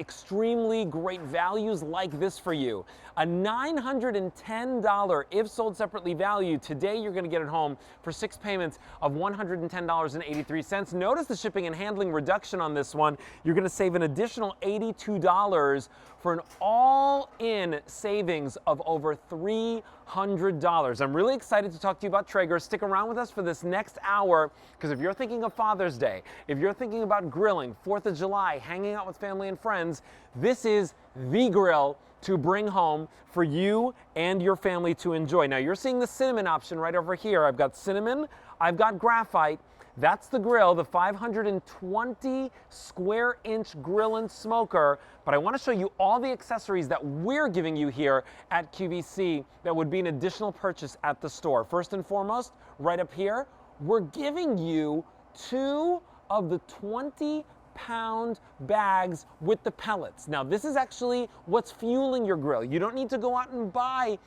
extremely great values like this for you. A $910 if sold separately value. Today you're going to get it home for 6 payments of $110.83. Notice the shipping and handling reduction on this one. You're going to save an additional $82 for an all-in savings of over $300. I'm really excited to talk to you about Traeger. Stick around with us for this next hour, because if you're thinking of Father's Day, if you're thinking about grilling, 4th of July, hanging out with family and friends, this is the grill to bring home for you and your family to enjoy. Now you're seeing the cinnamon option right over here. I've got cinnamon, I've got graphite. That's the grill, the 520 square inch grill and smoker. But I want to show you all the accessories that we're giving you here at QVC that would be an additional purchase at the store. First and foremost, right up here, we're giving you 2 of the 20-pound bags with the pellets. Now this is actually what's fueling your grill. You don't need to go out and buy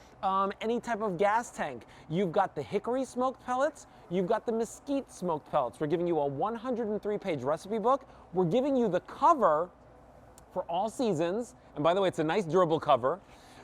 any type of gas tank. You've got the hickory smoked pellets, you've got the mesquite smoked pellets. We're giving you a 103-page recipe book. We're giving you the cover for all seasons, and by the way, it's a nice durable cover.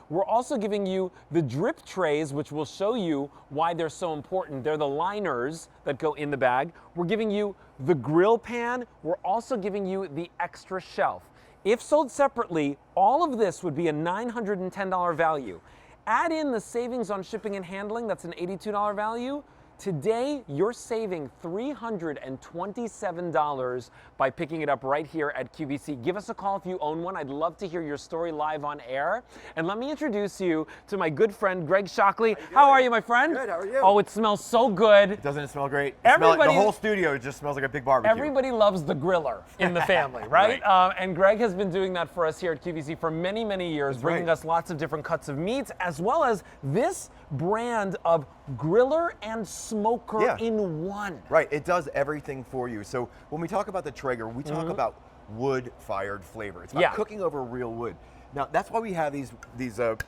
We're also giving you the drip trays, which will show you why they're so important. They're the liners that go in the bag. We're giving you the grill pan. We're also giving you the extra shelf. If sold separately, all of this would be a $910 value. Add in the savings on shipping and handling, that's an $82 value. Today, you're saving $327 by picking it up right here at QVC. Give us a call if you own one. I'd love to hear your story live on air. And let me introduce you to my good friend, Greg Shockley. How are you, my friend? Good, how are you? Oh, it smells so good. Doesn't it smell great? Everybody, the whole studio just smells like a big barbecue. Everybody loves the griller in the family, right? And Greg has been doing that for us here at QVC for many, many years, bringing us lots of different cuts of meats, as well as this brand of griller and smoker in one. Right, it does everything for you. So when we talk about the Traeger, we talk about wood-fired flavor. It's about cooking over real wood. Now that's why we have these wood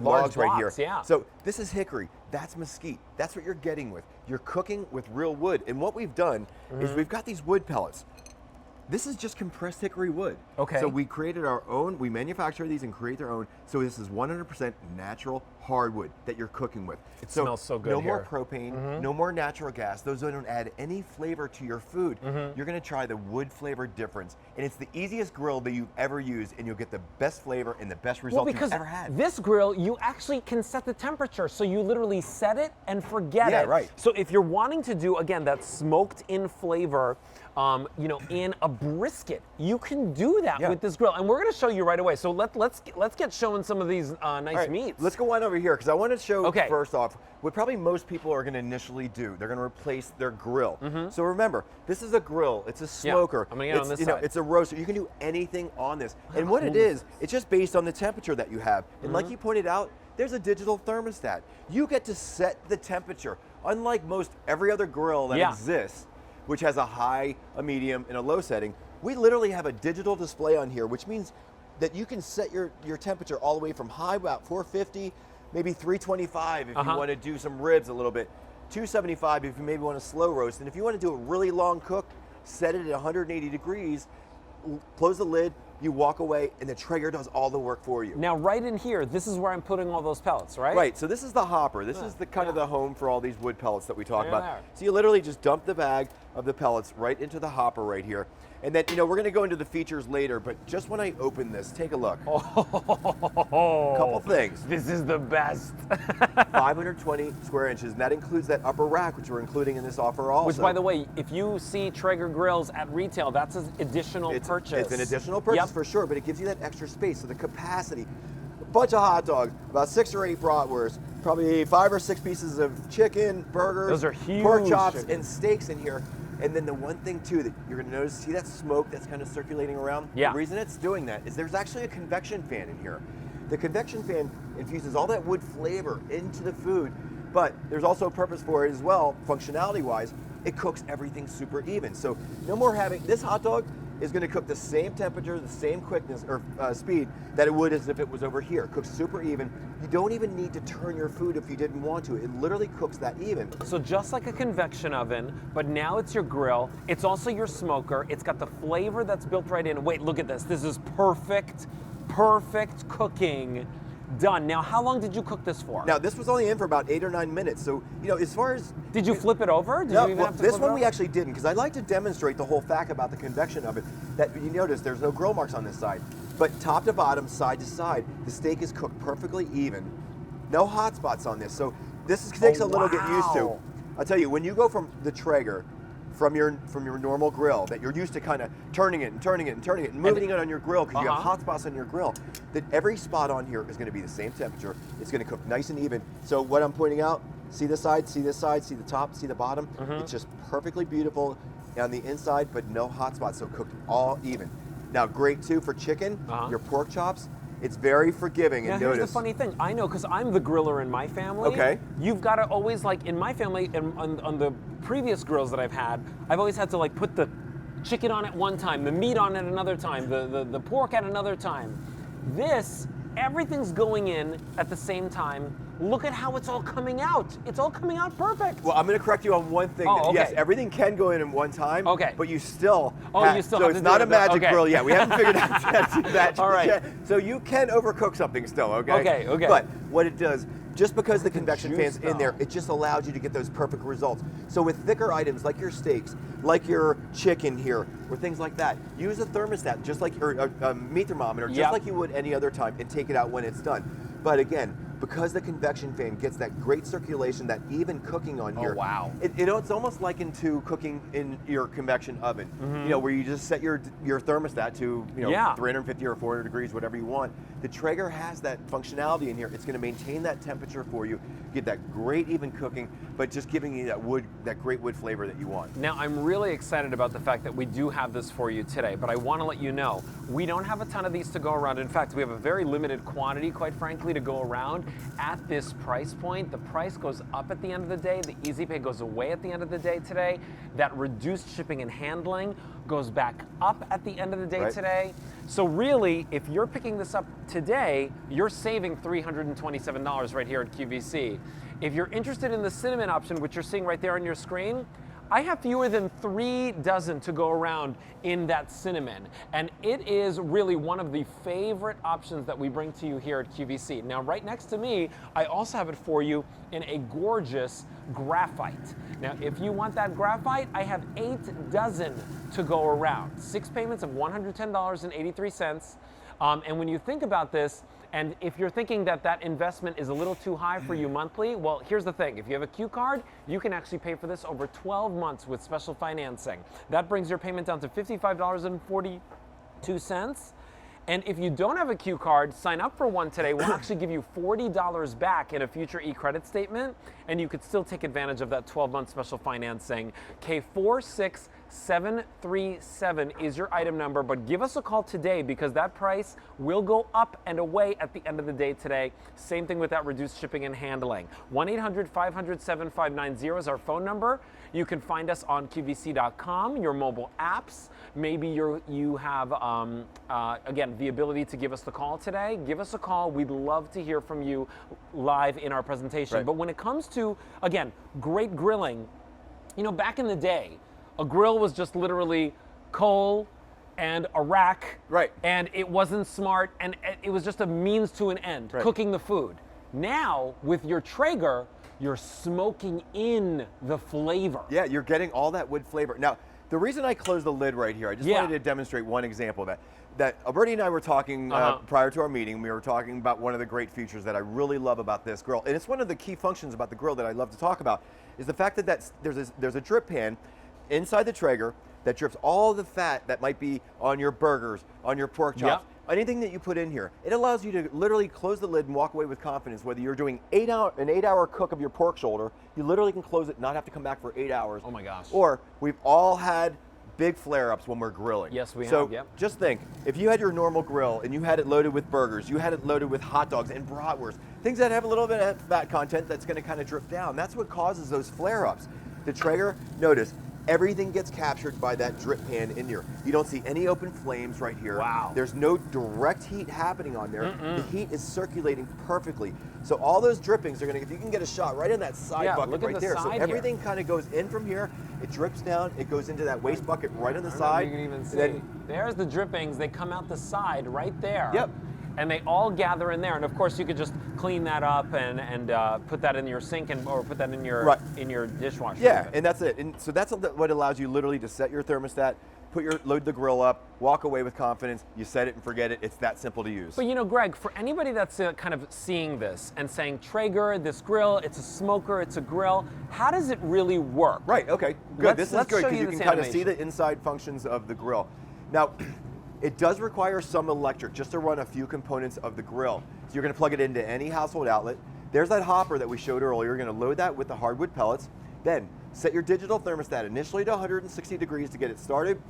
logs right here. So this is hickory, that's mesquite. That's what you're getting with. You're cooking with real wood. And what we've done is we've got these wood pellets. This is just compressed hickory wood. Okay. So we created our own, we manufacture these and create their own. So this is 100% natural hardwood that you're cooking with. It smells so good. No more propane, no more natural gas. Those don't add any flavor to your food. You're gonna try the wood flavor difference. And it's the easiest grill that you've ever used, and you'll get the best flavor and the best results you've ever had. This grill, you actually can set the temperature. So you literally set it and forget it. Yeah, right. So if you're wanting to do, again, that smoked in flavor, you know, in a brisket, you can do that with this grill, and we're going to show you right away. So let's get showing some of these nice meats. Let's go on over here, because I want to show first off what probably most people are going to initially do. They're going to replace their grill. So remember, this is a grill. It's a smoker. I'm going to get on this side. It's a roaster. You can do anything on this. And what it is, it's just based on the temperature that you have. And like you pointed out, there's a digital thermostat. You get to set the temperature. Unlike most every other grill that exists, which has a high, a medium, and a low setting, we literally have a digital display on here, which means that you can set your temperature all the way from high, about 450, maybe 325 if you want to do some ribs a little bit, 275 if you maybe want to slow roast, and if you want to do a really long cook, set it at 180 degrees, close the lid, you walk away, and the Traeger does all the work for you. Now, right in here, this is where I'm putting all those pellets, right? Right, so this is the hopper. This is the kind of the home for all these wood pellets that we talk about. So you literally just dump the bag of the pellets right into the hopper right here. And then, you know, we're going to go into the features later, but just when I open this, take a look. Couple things. This is the best. 520 square inches, and that includes that upper rack, which we're including in this offer also. Which, by the way, if you see Traeger grills at retail, that's an additional purchase. It's an additional purchase for sure, but it gives you that extra space, so the capacity. A bunch of hot dogs, about 6 or 8 bratwursts, probably 5 or 6 pieces of chicken, burgers, those are huge, pork chops, and steaks in here. And then the one thing too that you're going to notice, see that smoke that's kind of circulating around? The reason it's doing that is there's actually a convection fan in here. The convection fan infuses all that wood flavor into the food, but there's also a purpose for it as well, functionality wise. It cooks everything super even. So no more having, this hot dog is going to cook the same temperature, the same quickness or speed that it would as if it was over here. It cooks super even. You don't even need to turn your food if you didn't want to. It literally cooks that even. So just like a convection oven, but now it's your grill. It's also your smoker. It's got the flavor that's built right in. Wait, look at this. This is perfect cooking. Done. Now, how long did you cook this for? Now, this was only in for about 8 or 9 minutes. So, you know, as far as... Did you flip it over? Did No, you even well, have to this flip one it we over? actually didn't, because I like to demonstrate the whole fact about the convection oven, that you notice there's no grill marks on this side. But top to bottom, side to side, the steak is cooked perfectly even. No hot spots on this. So this takes a little get used to. wow. I'll tell you, when you go from the Traeger, from your normal grill that you're used to kind of turning it and moving it on your grill because you have hot spots on your grill, that every spot on here is going to be the same temperature. It's going to cook nice and even. So what I'm pointing out, see this side, see this side, see the top, see the bottom. It's just perfectly beautiful on the inside, but no hot spots, so cooked all even. Now, great too for chicken, your pork chops. It's very forgiving. Now, And here's notice. the funny thing. I know because I'm the griller in my family. Okay. You've got to always, like, in my family, and on the previous grills that I've had, I've always had to, like, put the chicken on at one time, the meat on at another time, the pork at another time. This, everything's going in at the same time. Look at how it's all coming out. It's all coming out perfect. Well, I'm going to correct you on one thing. Oh, okay. Yes, everything can go in one time. Okay. But you still. You still so have it's to not do a it. magic Okay. grill yet. We haven't figured out how to do that. All right. yet. So you can overcook something still. Okay. Okay. But what it does, just because the convection juice, fan's in there, though. it just allows you to get those perfect results. So with thicker items like your steaks, like your chicken here, or things like that, use a thermostat, just like or a meat thermometer, just like you would any other time, and take it out when it's done. But again, because the convection fan gets that great circulation, that even cooking on here. Oh, wow. It's almost likened to cooking in your convection oven. You know, where you just set your thermostat to 350 or 400 degrees, whatever you want. The Traeger has that functionality in here. It's going to maintain that temperature for you, get that great even cooking, but just giving you that great wood flavor that you want. Now, I'm really excited about the fact that we do have this for you today, but I want to let you know, we don't have a ton of these to go around. In fact, we have a very limited quantity, quite frankly, to go around at this price point. The price goes up at the end of the day. The Easy Pay goes away at the end of the day today. That reduced shipping and handling goes back up at the end of the day today. So really, if you're picking this up today, you're saving $327 right here at QVC. If you're interested in the cinnamon option, which you're seeing right there on your screen, I have fewer than 3 dozen to go around in that cinnamon. And it is really one of the favorite options that we bring to you here at QVC. Now, right next to me, I also have it for you in a gorgeous graphite. Now, if you want that graphite, I have 8 dozen to go around. 6 payments of $110.83. And when you think about this, and if you're thinking that that investment is a little too high for you monthly, well, here's the thing. If you have a Q card, you can actually pay for this over 12 months with special financing. That brings your payment down to $55.42. And if you don't have a Q card, sign up for one today. We'll actually give you $40 back in a future e-credit statement, and you could still take advantage of that 12-month special financing. K46737 is your item number, but give us a call today because that price will go up and away at the end of the day today. Same thing with that reduced shipping and handling. 1-800-500-7590 is our phone number. You can find us on QVC.com, your mobile apps. Maybe you have, again, the ability to give us the call today. Give us a call. We'd love to hear from you live in our presentation. But when it comes to, again, great grilling, you know, back in the day, a grill was just literally coal and a rack. And it wasn't smart, and it was just a means to an end, cooking the food. Now, with your Traeger, you're smoking in the flavor. Yeah, you're getting all that wood flavor. Now, the reason I closed the lid right here, I just wanted to demonstrate one example of that Alberti and I were talking prior to our meeting. We were talking about one of the great features that I really love about this grill, and it's one of the key functions about the grill that I love to talk about, is the fact that there's a drip pan inside the Traeger that drips all the fat that might be on your burgers, on your pork chops, anything that you put in here. It allows you to literally close the lid and walk away with confidence. Whether you're doing an 8-hour cook of your pork shoulder, you literally can close it, not have to come back for 8 hours. Oh my gosh. Or we've all had big flare-ups when we're grilling. Yes, we have. So just think, if you had your normal grill and you had it loaded with burgers, you had it loaded with hot dogs and bratwurst, things that have a little bit of fat content that's going to kind of drip down. That's what causes those flare-ups. The Traeger, notice, everything gets captured by that drip pan in here. You don't see any open flames right here. Wow. There's no direct heat happening on there. The heat is circulating perfectly. So all those drippings are gonna, if you can get a shot right in that side bucket right there. So everything kind of goes in from here, it drips down, it goes into that waste bucket right on the side. You can even see, there's the drippings, they come out the side right there. Yep. And they all gather in there, and of course you could just clean that up and put that in your sink or put that in your in your dishwasher. Yeah, and that's it. And so that's what allows you literally to set your thermostat, load the grill up, walk away with confidence. You set it and forget it. It's that simple to use. But you know, Greg, for anybody that's kind of seeing this and saying, Traeger, this grill, it's a smoker, it's a grill. How does it really work? Right. Okay. Good. This is good show because you can kind of see the inside functions of the grill. Now. It does require some electric just to run a few components of the grill. So you're going to plug it into any household outlet. There's that hopper that we showed earlier. You're going to load that with the hardwood pellets. Then set your digital thermostat initially to 160 degrees to get it started,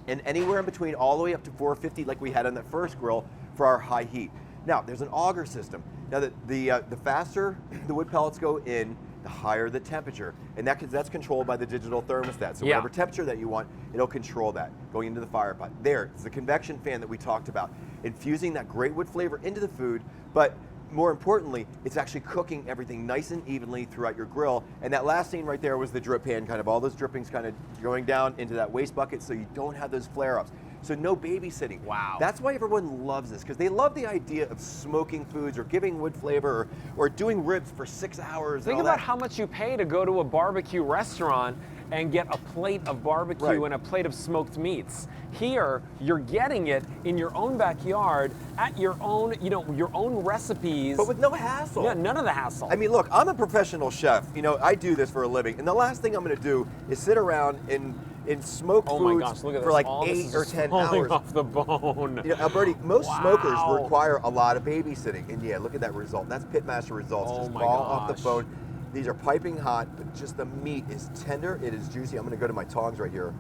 and anywhere in between all the way up to 450 like we had on that first grill for our high heat. Now there's an auger system. Now the faster the wood pellets go in, the higher the temperature, and that's controlled by the digital thermostat. So whatever temperature that you want, it'll control that going into the fire pot. There's the convection fan that we talked about, infusing that great wood flavor into the food, but more importantly, it's actually cooking everything nice and evenly throughout your grill. And that last scene right there was the drip pan, kind of all those drippings kind of going down into that waste bucket so you don't have those flare-ups. So no babysitting. Wow. That's why everyone loves this, because they love the idea of smoking foods or giving wood flavor or doing ribs for 6 hours. Think about how much you pay to go to a barbecue restaurant and get a plate of barbecue and a plate of smoked meats. Here, you're getting it in your own backyard at your own, your own recipes. But with no hassle. Yeah, none of the hassle. I mean, look, I'm a professional chef. I do this for a living, and the last thing I'm going to do is sit around and smoke foods for like 8 or 10 hours. Off the bone. Alberti, most smokers require a lot of babysitting, and yeah, look at that result. That's Pitmaster results. Just fall off the bone. These are piping hot, but just the meat is tender. It is juicy. I'm going to go to my tongs right here.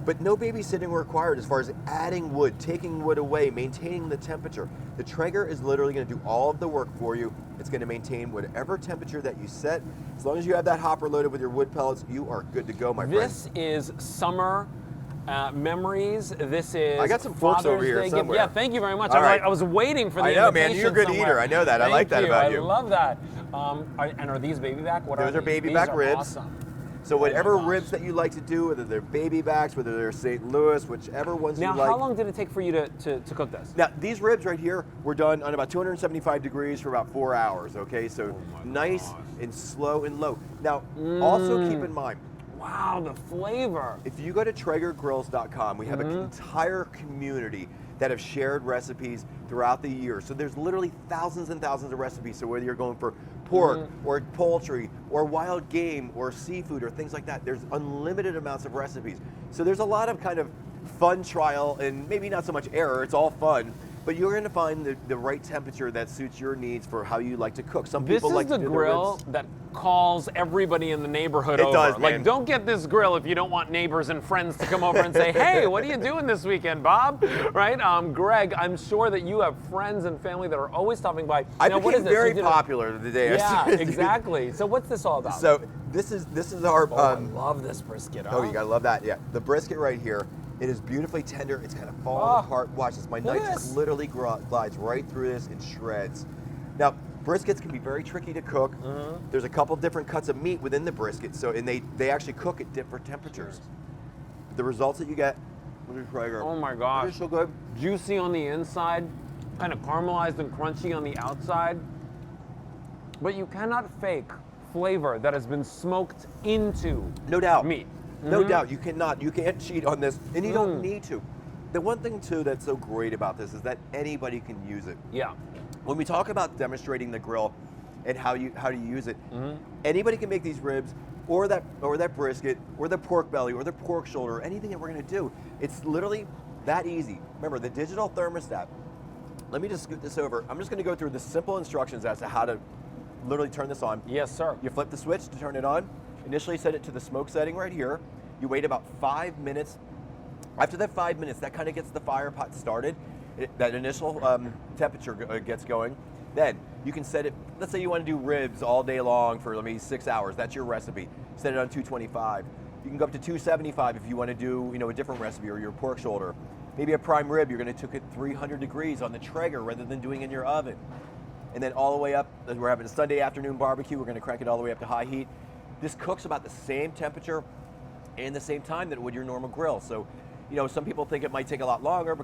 But no babysitting required as far as adding wood, taking wood away, maintaining the temperature. The Traeger is literally going to do all of the work for you. It's going to maintain whatever temperature that you set. As long as you have that hopper loaded with your wood pellets, you are good to go, my friend. This is summer memories. This is I got some forks over here somewhere. Yeah, thank you very much. Right. I was waiting for the I know, man. You're a good eater. I know that. I like that about you. I love that. And are these baby back? Those are baby back ribs. Awesome. So whatever ribs that you like to do, whether they're baby backs, whether they're St. Louis, whichever ones you like. Now, how long did it take for you to cook this? Now, these ribs right here were done on about 275 degrees for about 4 hours, okay? So nice and slow and low. Now, also keep in mind, wow, the flavor. If you go to TraegerGrills.com, we have an entire community that have shared recipes throughout the year. So there's literally thousands and thousands of recipes. So whether you're going for pork or poultry or wild game or seafood or things like that, there's unlimited amounts of recipes. So there's a lot of kind of fun trial and maybe not so much error, it's all fun. But you're going to find the right temperature that suits your needs for how you like to cook. Some people like to do the grill that calls everybody in the neighborhood over. It does, like, man. don't get this grill if you don't want neighbors and friends to come over and say, hey, what are you doing this weekend, Bob? Right? Greg, I'm sure that you have friends and family that are always stopping by. I became very popular the day I started. Yeah, exactly. So what's this all about? So this is our... I love this brisket. Oh, you got to love that. Yeah, the brisket right here. It is beautifully tender. It's kind of falling apart. Watch this. My knife just literally glides right through this and shreds. Now, briskets can be very tricky to cook. There's a couple different cuts of meat within the brisket, and they actually cook at different temperatures. The results that you get with your Traeger. Oh my gosh. They're so good. Juicy on the inside, kind of caramelized and crunchy on the outside. But you cannot fake flavor that has been smoked into meat. No doubt, you can't cheat on this, and you don't need to. The one thing too that's so great about this is that anybody can use it. Yeah. When we talk about demonstrating the grill and how to use it, anybody can make these ribs or that brisket or the pork belly or the pork shoulder or anything that we're gonna do. It's literally that easy. Remember the digital thermostat. Let me just scoot this over. I'm just gonna go through the simple instructions as to how to literally turn this on. Yes, sir. You flip the switch to turn it on. Initially set it to the smoke setting right here. You wait about 5 minutes. After that 5 minutes, that kind of gets the fire pot started. That initial temperature gets going. Then you can set it, let's say you want to do ribs all day long for maybe 6 hours. That's your recipe. Set it on 225. You can go up to 275 if you want to do, a different recipe, or your pork shoulder. Maybe a prime rib, you're going to cook it 300 degrees on the Traeger rather than doing it in your oven. And then all the way up, we're having a Sunday afternoon barbecue, we're going to crank it all the way up to high heat. This cooks about the same temperature and the same time that it would your normal grill. So, some people think it might take a lot longer